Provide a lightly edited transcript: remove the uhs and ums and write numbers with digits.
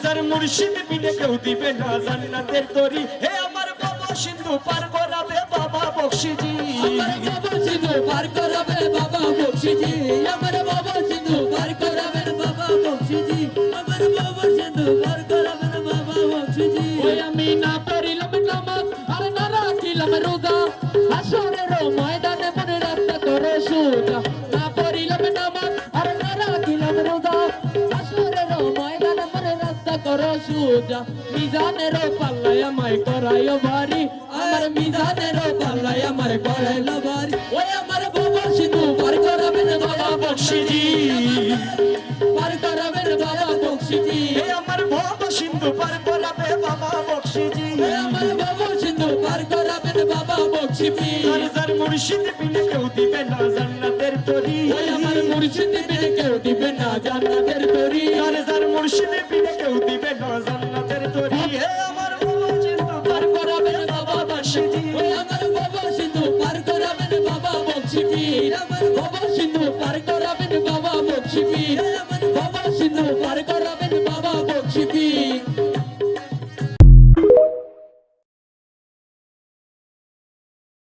যার মুর্শিদ বিনে কেউ দিবে না জান্নাতের তরি হে আমার বাবা সিন্ধু পার করাবে বাবা বকশিজি আমার বাবা সিন্ধু পার করাবে বাবা বকশিজি আমার বাবা সিন্ধু পার করাবে বাবা বকশিজি আমার বাবা সিন্ধু পার করাবে বাবা বকশিজি ওই আমি না পড়িলাম নামাজ আর না রাখিলাম রোজা হাসরের ময়দানে মনে রাস্তা করে সোজা না পড়িলাম নামাজ আর না রাখিলাম রোজা হাসরের ময়দানে মনে রাস্তা করে সোজা মিজানের পাল্লায় আমায় করায় ভারী আমার মিজানের পাল্লায় আমার করাইল ভারী ওই আমার বাবা সিন্ধু পার করাবেন বাবা বকশিজি পার করাবেন বাবা বকশিজি হে আমার বাবা সিন্ধু পার করাবে বাবা বকশিজি হে আমার বাবা সিন্ধু পার করাবেন বাবা বকশিজি যার মুর্শিদ বিনে কেউ দিবে না জান্নাতের তরি ওই আমার মুর্শিদ বিনে কেউ দিবে না জান্নাতের তরি যার মুর্শিদ বিনে কেউ দিবে না জান্নাতের তরি হে আমার বাবা সিন্ধু পার করাবে বাবা বকশিজি ওই আমার বাবা সিন্ধু পার করাবেন বাবা বকশিজি আমার বাবা সিন্ধু পার করাবেন বাবা বকশিজি